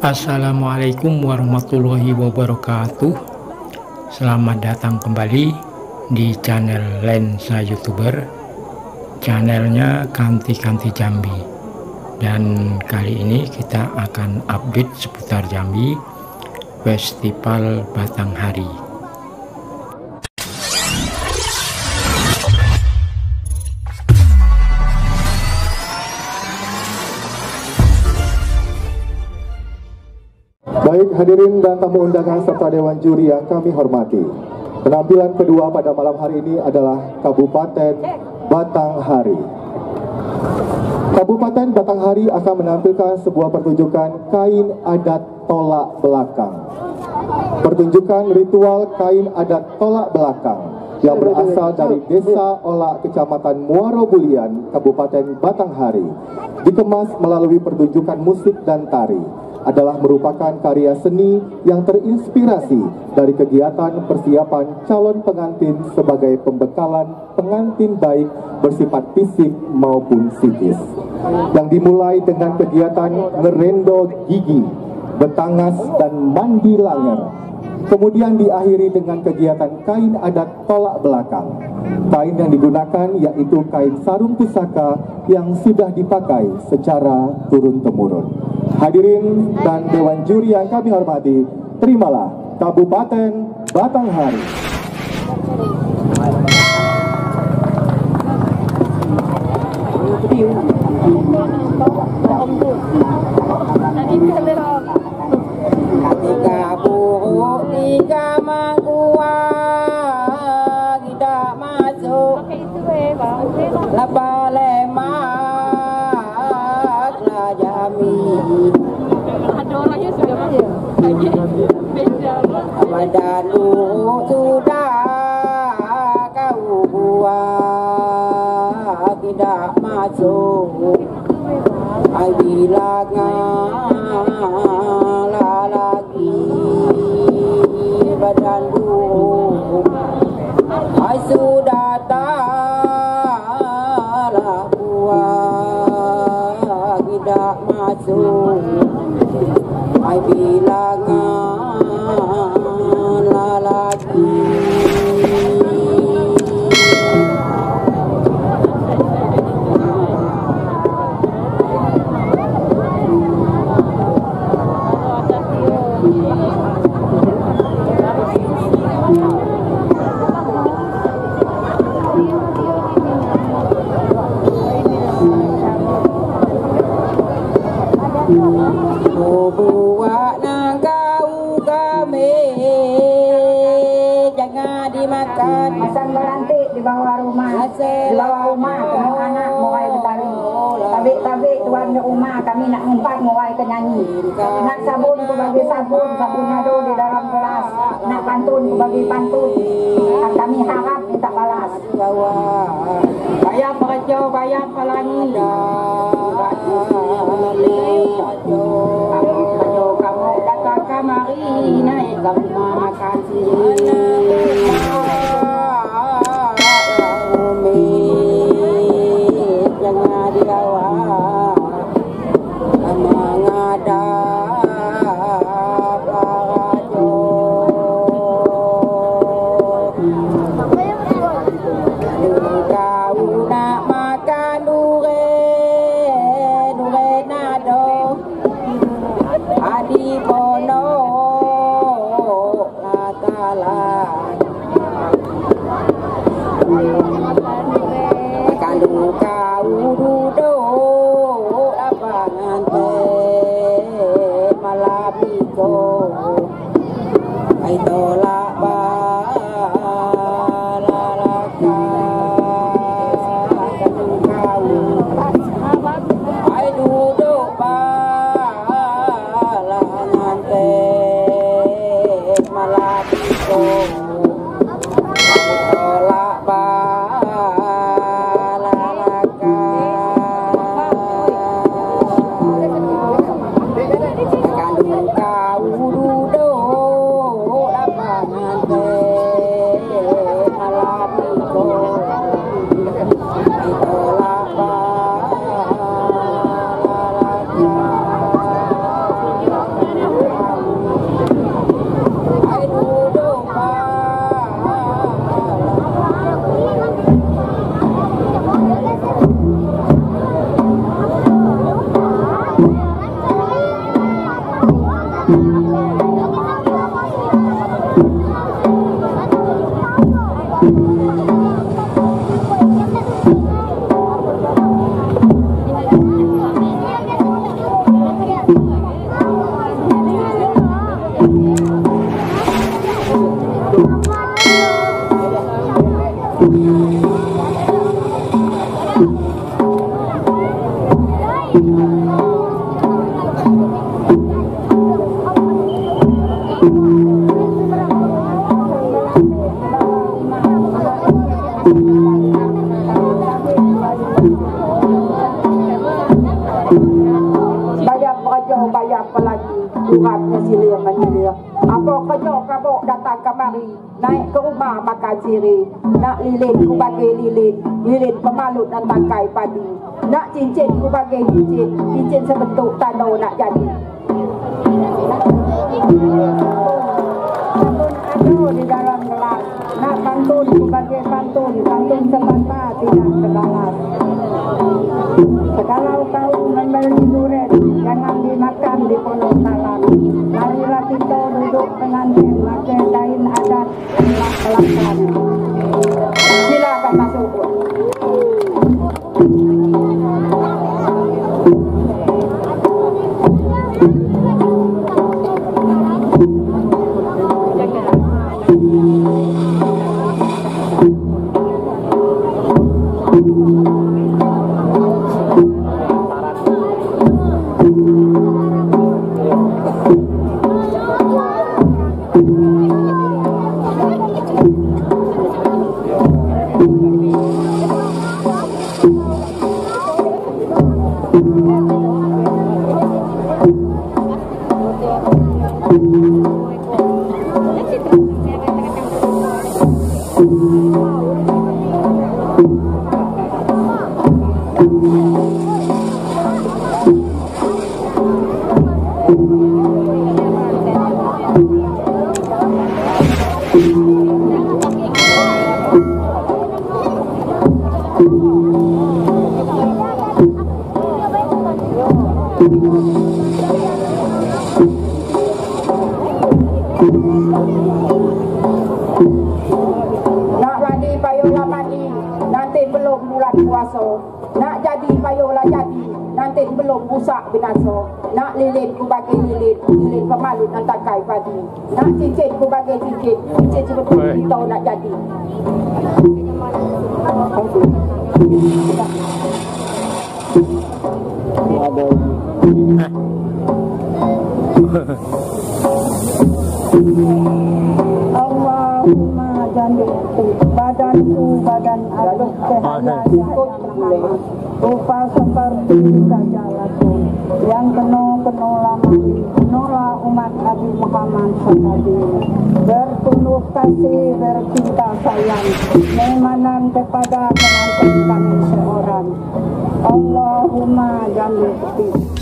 Assalamualaikum warahmatullahi wabarakatuh. Selamat datang kembali di channel Lensa YouTuber, channelnya Kanti Jambi. Dan kali ini kita akan update seputar Jambi Festival Batanghari. Baik hadirin dan tamu undangan serta dewan juri yang kami hormati, penampilan kedua pada malam hari ini adalah Kabupaten Batanghari. Kabupaten Batanghari akan menampilkan sebuah pertunjukan kain adat tolak belakang. Pertunjukan ritual kain adat tolak belakang yang berasal dari Desa Olak, Kecamatan Muaro Bulian, Kabupaten Batanghari, dikemas melalui pertunjukan musik dan tari, adalah merupakan karya seni yang terinspirasi dari kegiatan persiapan calon pengantin sebagai pembekalan pengantin baik bersifat fisik maupun psikis, yang dimulai dengan kegiatan ngerendo gigi, betangas, dan mandi langer. Kemudian diakhiri dengan kegiatan kain adat tolak belakang. Kain yang digunakan yaitu kain sarung pusaka yang sudah dipakai secara turun-temurun. Hadirin dan dewan juri yang kami hormati, terimalah Kabupaten Batanghari. Tiga buruk, tiga mangkuang, tidak masuk laba lemak lah Jambi. Badan buruk sudah kau buat, tidak masuk. Ai bilangan lagi badan buruk, ai sudah tak buat, tidak masuk. Ai bilangan lagi. Buat nangkau kami jangan dimakan. Masang berantik di bawah rumah. Di bawah rumah anak-anak mulai bertari. Tabik-tabik tuan rumah kami nak ngumpat mulai ke nyanyi. Nak sabun ku bagi sabun, sabun ada di dalam gelas. Nak pantun ku bagi pantun. Kami harap minta balas. Bayar pekerja, bayar pelangi. Kamu datang kemari naik ke rumah makan jangan diawak menghadap rajo. Kau nak makan durian nado Adi Bono Natalan kandung kau duduk lapangan teh malapiko ai tolak balalaka kandung kau ai duduk balangan lagi urapnya silir menyilir. Apa kerja kamu datang kemari, naik ke rumah makan siri. Nak lilin ku bagi lilin, lilin pemalut dan tangkai padi. Nak cincin ku bagi cincin, cincin sebentuk tanda nak jadi. Sabun di dalam gelas, nak pantun ku bagi pantun, pantun sebanta tidak segalas. Kalau kau membeli durian, jangan dimakan di pondok salam. Marilah kita duduk pengantin, pakai kain adat belakang. Silakan masuk. Nak mandi payuhlah mandi, nanti belum bulan puasa. Nak jadi payuhlah jadi, nanti belum busak binasa. Nak lilin ku bagi lilin, lilin pemalut dan tangkai padi. Nak cincin ku bagi cincin, cincin sebetul kita nak jadi. Allahumma jannibku badanku badan aduk cahaya rupa seperti kajalatku yang kena lama kenolah umat Nabi Muhammad SAW bertunduk kasih bercinta sayang memanan kepada pengantin kami seorang. Allahumma jannibku